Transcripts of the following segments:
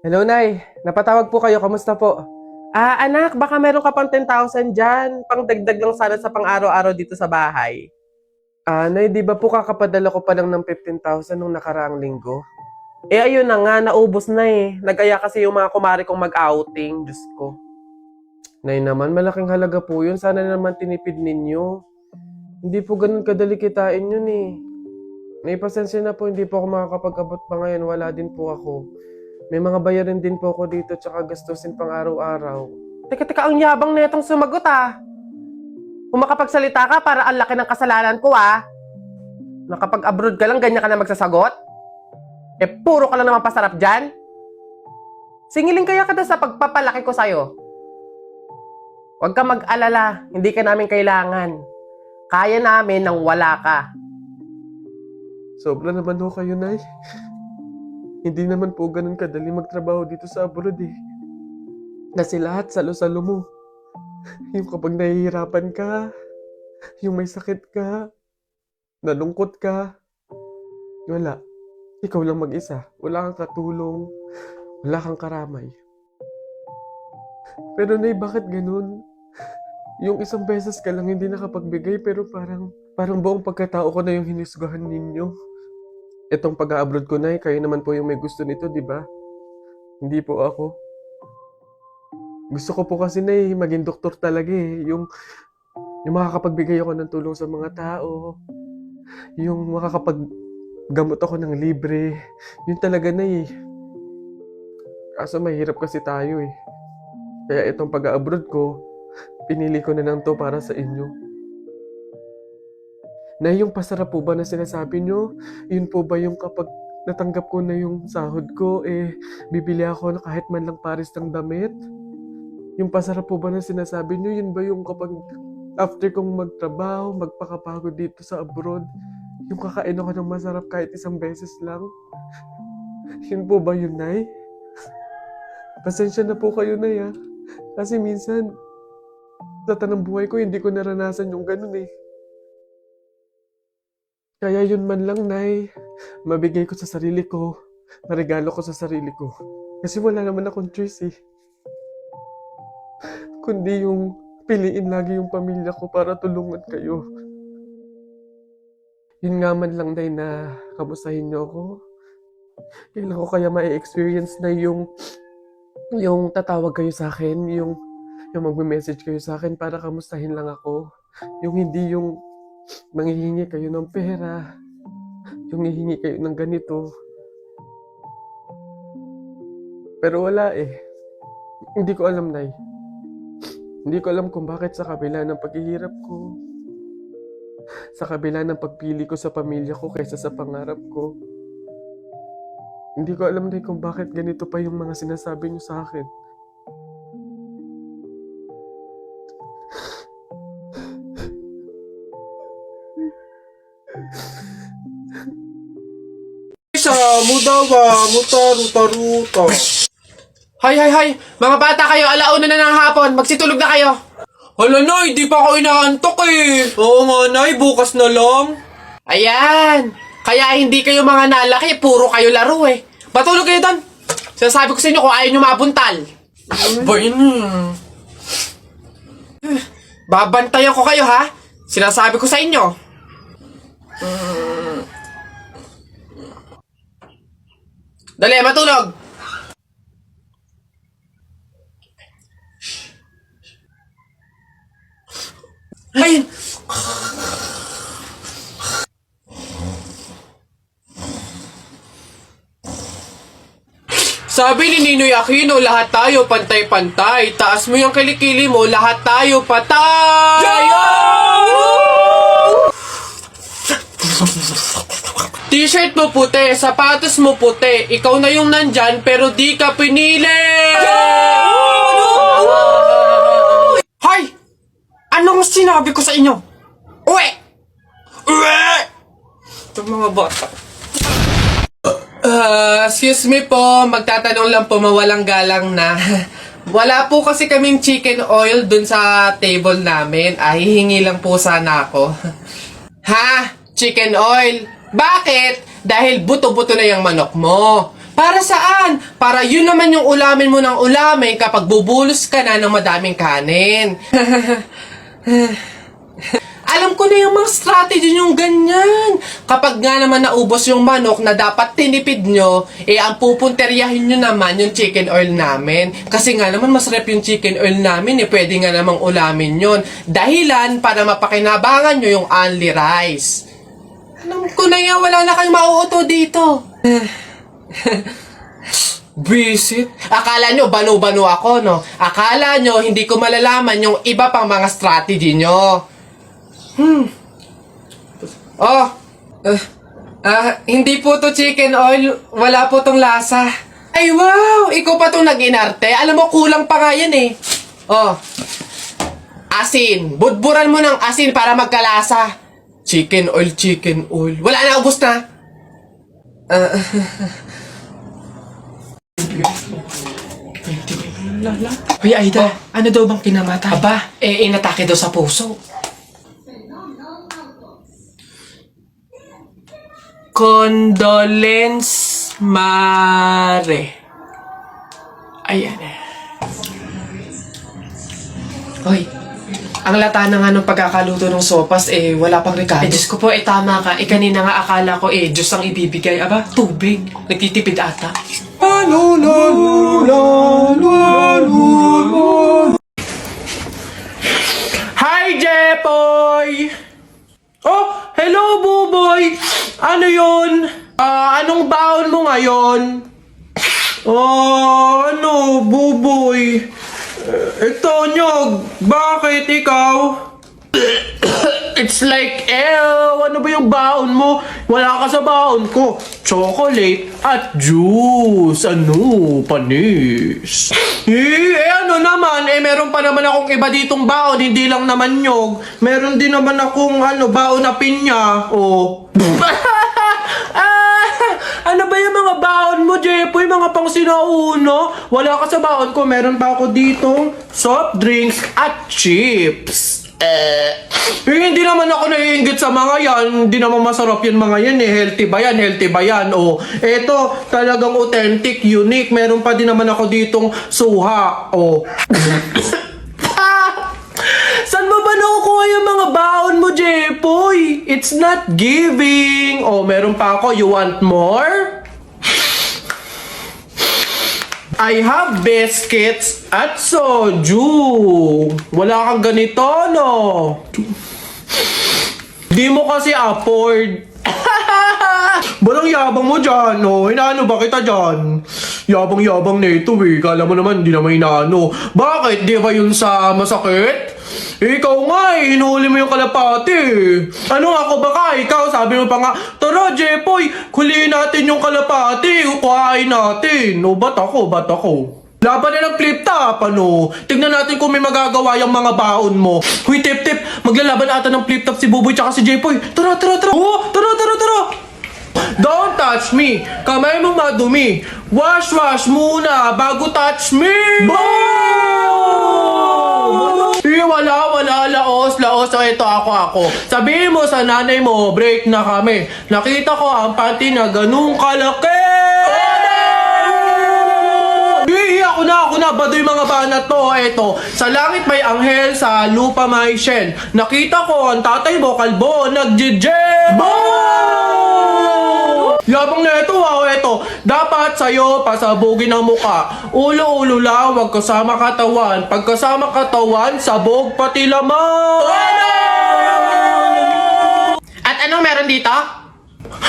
Hello, Nay. Napatawag po kayo. Kamusta po? Anak, baka meron ka pang 10,000 dyan. Pangdagdag lang sana sa pang-araw-araw dito sa bahay. Nay, di ba po kakapadala ko pa lang ng 15,000 nung nakaraang linggo? Ayun na nga, naubos na eh. Nagaya kasi yung mga kumari kong mag-outing. Diyos ko. Nay naman, malaking halaga po yun. Sana naman tinipid ninyo. Hindi po ganun kadali kitain yun eh. May pasensya na po, hindi po ako makakapag-abot pa ngayon. Wala din po ako. May mga bayarin din po ako dito tsaka gastusin pang araw-araw. Teka, ang yabang na itong sumagot Kung makapagsalita ka, para ang laki ng kasalanan ko Nakapag-abroad ka lang, ganyan ka na magsasagot? Puro ka lang naman pasarap dyan? Singilin kaya ka sa pagpapalaki ko sa'yo. Huwag ka mag-alala, hindi ka namin kailangan. Kaya namin nang wala ka. Sobra naman ho kayo, Nay. Hindi naman po ganun kadali magtrabaho dito sa abroad eh. Kasi lahat salo-salo mo. Yung kapag nahihirapan ka, yung may sakit ka, nalungkot ka, wala. Ikaw lang mag-isa. Wala kang katulong, wala kang karamay. Pero Nay, bakit ganun? Yung isang beses ka lang hindi nakapagbigay pero parang buong pagkatao ko na yung hinisgahan ninyo. Itong pag-a-abroad ko, Nay, kayo naman po yung may gusto nito, di ba? Hindi po ako. Gusto ko po kasi, Nay, maging doktor talaga eh. Yung makakapagbigay ako ng tulong sa mga tao. Yung makakapaggamot ako ng libre. Yun talaga, Nay. Kaso mahirap kasi tayo eh. Kaya itong pag-a-abroad ko, pinili ko na lang to para sa inyo. Na yung pasarap po ba na sinasabi nyo, yun po ba yung kapag natanggap ko na yung sahod ko, bibili ako na kahit man lang pares ng damit? Yung pasarap po ba na sinasabi nyo, yun ba yung kapag after kong magtrabaho, magpakapagod dito sa abroad, yung kakain ako ng masarap kahit isang beses lang? Yun po ba yun, Nay? Pasensya na po kayo, Nay, Kasi minsan, sa tanang buhay ko, hindi ko naranasan yung ganun eh. Kaya yun man lang, Nay, mabigay ko sa sarili ko, maregalo ko sa sarili ko. Kasi wala naman akong choice eh. Kundi yung piliin lagi yung pamilya ko para tulungan kayo. Yun nga man lang, Nay, na kamustahin niyo ako. Kailan ko kaya ma-experience na yung tatawag kayo sa akin, yung magme-message kayo sa akin para kamustahin lang ako. Yung hindi yung manghihingi kayo ng pera, yung hihingi kayo ng ganito. Pero wala eh. Hindi ko alam, Nay. Hindi ko alam kung bakit sa kabila ng paghihirap ko, sa kabila ng pagpili ko sa pamilya ko kaysa sa pangarap ko, hindi ko alam, Nay, kung bakit ganito pa yung mga sinasabi niyo sa akin. Mudawa, muta-ruta-ruta. Hay! Mga bata kayo, alauna na ng hapon. Magsitulog na kayo. Hala, Nay, di pa ako inaantok eh. Oo nga, Nay, bukas na lang. Ayan. Kaya hindi kayo mga nalaki, puro kayo laro eh. Matulog kayo doon. Sinasabi ko sa inyo kung ayaw nyo mabuntal. Ba yun? Babantayan ko kayo ha. Sinasabi ko sa inyo. Dali, matulog. Ay! Sabi ni Ninoy Aquino, lahat tayo pantay-pantay. Taas mo yung kilikili mo, lahat tayo patay! T-shirt mo puti, sapatos mo puti. Ikaw na yung nandyan, pero di ka pinili! Hoy! Anong sinabi ko sa inyo? Uwe! Uwe! Itong mga bata. Excuse me po, magtatanong lang po, mawalang galang na. Wala po kasi kaming chicken oil dun sa table namin. Hihingi lang po sana ako. Ha? Chicken oil? Bakit? Dahil buto-buto na yung manok mo. Para saan? Para yun naman yung ulamin mo ng ulamin kapag bubulos ka na ng madaming kanin. Alam ko na yung mga strategy yung ganyan. Kapag nga naman naubos yung manok na dapat tinipid nyo, ang pupunteryahin nyo naman yung chicken oil namin. Kasi nga naman masarap yung chicken oil namin, pwede nga namang ulamin yun. Dahilan para mapakinabangan nyo yung only rice. Alam ko na yan, wala na kayong mauuto dito. Visit? Akala nyo banu-banu ako, no? Akala nyo hindi ko malalaman yung iba pang mga strategy nyo. Oh, hindi po to chicken oil. Wala po tong lasa. Ay, wow! Ikaw pa tong nag-inarte. Alam mo, kulang pa nga yan eh. Oh, asin. Budburan mo ng asin para magkalasa. Chicken oil, chicken oil. Wala na, ubos na. Hoy, Aida, ano daw bang pinamatay? Aba, inatake daw sa puso. Condolence Mare. Ayan eh. Hoy, ang lata na nga ng pagkakaluto ng sopas, wala pang Ricardo. Diyos ko po, tama ka. Kanina nga akala ko, Diyos ang ibibigay. Aba, tubig. Nagtitipid ata. Hi, Jepoy! Oh, hello, Buboy! Ano yun? Anong baon mo ngayon? Ano, Buboy? Ito, Nyog. Bakit ikaw? It's like, ano ba yung baon mo? Wala ka sa baon ko. Chocolate at juice. Ano, panis. Ano naman? Meron pa naman akong iba ditong baon. Hindi lang naman Nyog. Meron din naman akong, baon na pinya. Oh. Ano ba yung mga baon mo, Jepoy? Mga pang sinauna? Wala ka sa baon ko. Meron pa ako ditong soft drinks at chips. Hindi naman ako naiinggit sa mga yan. Hindi naman masarap yan mga yan eh. Healthy ba yan? Healthy ba yan? Oh, eto, talagang authentic, unique. Meron pa din naman ako ditong suha. Oh. Saan mo ba nakukuha yung mga baon mo, Jepoy? It's not giving. Oh, meron pa ako. You want more? I have biscuits at soju. Wala kang ganito, no? Di mo kasi afford. Balang yabang mo dyan, no? Inaano ba kita dyan? Yabang-yabang na ito, eh. Kala mo naman, di naman inaano. Bakit? Di ba yun sa masakit? Ikaw nga eh, hinuli mo yung kalapati. Ano ako baka? Ikaw, sabi mo pa nga, tara Jepoy, huliin natin yung kalapati, ukuhain natin. O, ba't ako? Laban na ng flip top, ano? Tignan natin kung may magagawa yung mga baon mo. Huy, tip, maglalaban ata ng flip top si Buboy tsaka si Jepoy. Tara. Oh, tara. Don't touch me. Kamay mo madumi. Wash muna bago touch me. Wala, laos. O, ito ako. Sabihin mo sa nanay mo, break na kami. Nakita ko ang panty na ganung kalaki. Ako na, baduy mga banat to. Eto, sa langit may anghel, sa lupa may shen. Nakita ko ang tatay mo, kalbo, nag-jijel. Yabang na ito, eto. Dapat sa'yo pasabugin ang muka. Ulo lang, wag kasama katawan. Pagkasama katawan, sabog pati laman. At anong meron dito?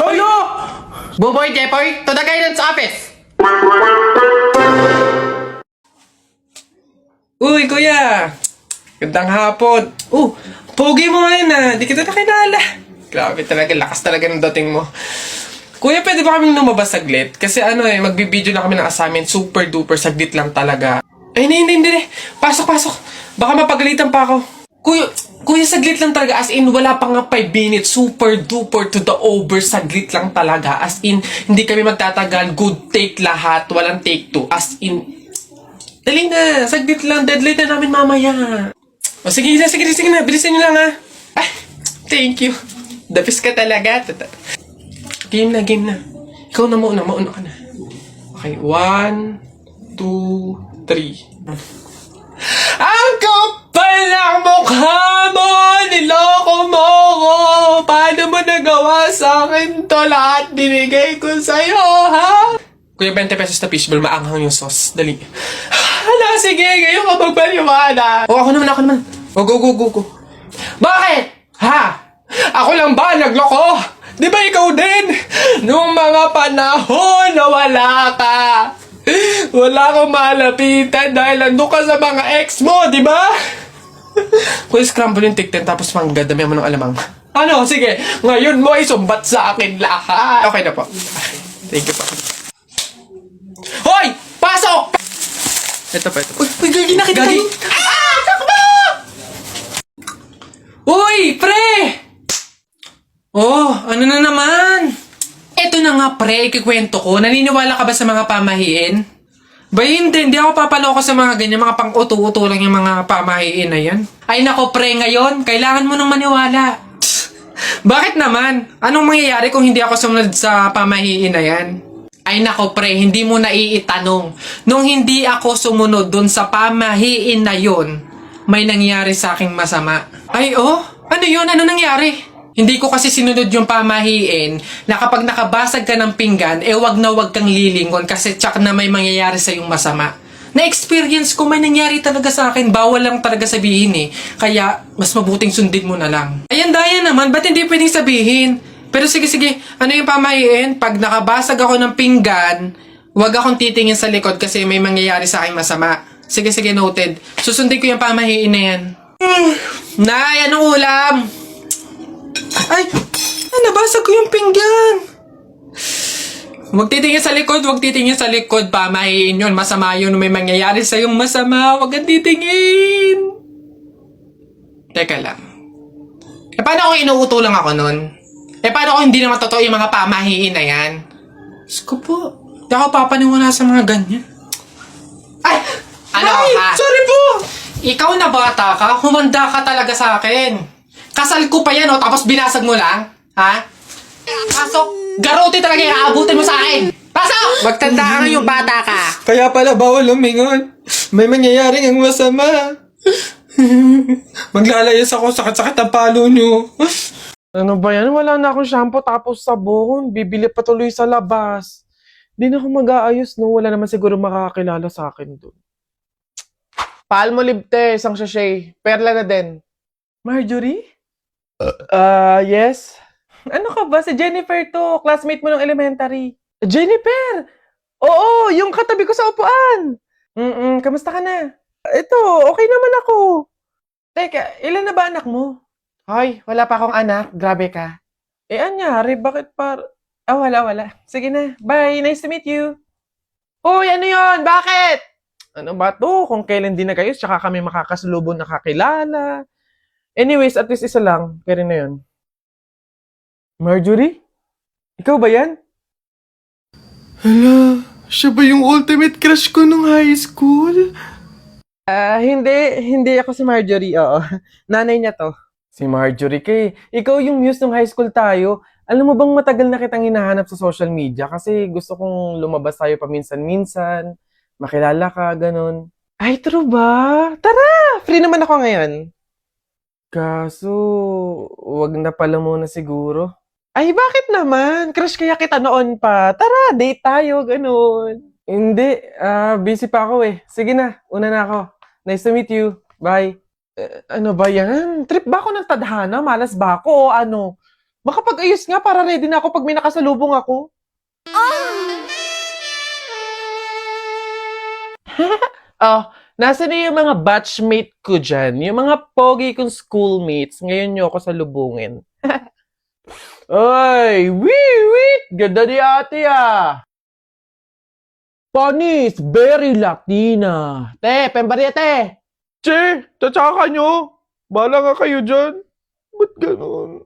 Ano? Buboy, Jepoy, to the guidance office. Uy, kuya! Gandang hapon. Pogi mo ngayon di kita nakilala. Grabe talaga, lakas talaga ng dating mo. Kuya, pwede ba kaming lumabas saglit? Kasi magbibideo na kami ng assignment. Super duper, saglit lang talaga. Hindi. Pasok. Baka mapagalitan pa ako. Kuya, saglit lang talaga. As in, wala pa nga 5 minutes. Super duper to the over. Saglit lang talaga. As in, hindi kami magtatagal. Good take lahat. Walang take 2. As in, dali na. Saglit lang. Deadline na namin mamaya. Sige na. Bilisan nyo lang Thank you. The best ka talaga. Game na. Ikaw na mauna ka na. Okay, 1, 2, 3. Ang kapal ng mukha mo! Niloko mo ko! Paano mo nagawa sa akin to? Lahat binigay ko sa'yo, ha? Kuya, 20 pesos na fishball, maanghang yung sauce. Dali. Hala, sige, ngayon ka magpaliwana. Ako naman. Go. Bakit? Ha? Ako lang ba nagloko? Di ba ikaw din? Nung mga panahon na wala ka. Wala akong malapitan dahil nandun ka sa mga ex mo, di ba? Kuya, scramble yung tiktin tapos dami mo ng alamang. Ano? Sige, ngayon mo ay sumbat sa akin lahat. Okay na po. Thank you po. Hoy! Pasok! Ito pa. Uy, gagi na kita. Takbo! Uy, pre! Oh, ano na naman? Eto na nga, pre, ikikwento ko. Naniniwala ka ba sa mga pamahiin? Ba, hindi ako papaloko sa mga ganyan, mga pang-uto-uto lang yung mga pamahiin na yan. Ay nako, pre, ngayon, kailangan mo nang maniwala. Bakit naman? Anong mangyayari kung hindi ako sumunod sa pamahiin na yan? Ay nako, pre, hindi mo naiitanong. Nung hindi ako sumunod dun sa pamahiin na yun, may nangyari sa aking masama. Ay, oh? Ano yun? Ano nangyari? Hindi ko kasi sinunod yung pamahiin na kapag nakabasag ka ng pinggan, wag na wag kang lilingon kasi tsak na may mangyayari sa yung masama. Na-experience ko, may nangyari talaga sa akin. Bawal lang talaga sabihin eh. Kaya, mas mabuting sundin mo na lang. Ayan, daya naman. Ba't hindi pwedeng sabihin? Pero sige. Ano yung pamahiin? Pag nakabasag ako ng pinggan, wag akong titingin sa likod kasi may mangyayari sa aking masama. Sige, noted. Susundin ko yung pamahiin na yan. Nay, anong ulam? Ay, nabasag ko yung pinggan. Huwag titingin sa likod, pamahiin yun. Masama yun, may mangyayari sa'yong masama. Huwag kang titingin. Teka lang. Paano kung inuuto lang ako nun? Paano kung hindi naman totoo yung mga pamahiin na yan? Diyos ko po, hindi ako papaniwala sa mga ganyan. Ay! Sorry po! Ikaw na bata ka, humanda ka talaga sa akin. Kasal ko pa yan, tapos binasag mo lang? Ha? Pasok! Garote talaga yung aabutin mo sa akin! Pasok! Magtanda ka yung bata ka. Kaya pala bawal lumingon. May mangyayaring ang masama. Maglalayas ako, sakit-sakit ang palo nyo. Ano ba yan? Wala na akong shampoo tapos sabon. Bibili pa tuloy sa labas. Di na ako mag-aayos, no? Wala naman siguro makakakilala sa akin doon. Palmolive te, isang sachet. Perla na din. Marjorie? Yes? Ano ka ba? Si Jennifer to. Classmate mo ng elementary. Jennifer! Oo, yung katabi ko sa upuan. Kamusta ka na? Ito, okay naman ako. Teka, ilan na ba anak mo? Hoy, wala pa akong anak. Grabe ka. Anyari? Bakit wala. Sige na. Bye. Nice to meet you. Hoy, ano yon? Bakit? Ano ba to? Kung kailan din na kayo, tsaka kami makakasalubong nakakilala. Anyways, at least isa lang. Kaya rin na yun. Marjorie? Ikaw ba yan? Hala, siya ba yung ultimate crush ko nung high school? Hindi ako si Marjorie, oo. Nanay niya to. Si Marjorie kay, ikaw yung muse nung high school tayo. Alam mo bang matagal na kitang hinahanap sa social media kasi gusto kong lumabas tayo paminsan-minsan, makilala ka, ganun. Ay, true ba? Tara! Free naman ako ngayon. Kaso, wag na pala muna siguro. Ay, bakit naman? Crush kaya kita noon pa. Tara, date tayo, ganun. Hindi, busy pa ako eh. Sige na, una na ako. Nice to meet you. Bye. Ano ba yan? Trip ba ako ng tadhana? Malas ba ako o ano? Makapag-ayos nga para ready na ako pag may nakasalubong ako. Nasa na yung mga batchmate ko dyan? Yung mga pogi kong schoolmates. Ngayon nyo ako salubungin. Ay, wait! Ganda ni ate ah! Panis, very Latina. Te, pembariete! Che, tatsaka nyo. Bala nga kayo dyan. Ba't ganun?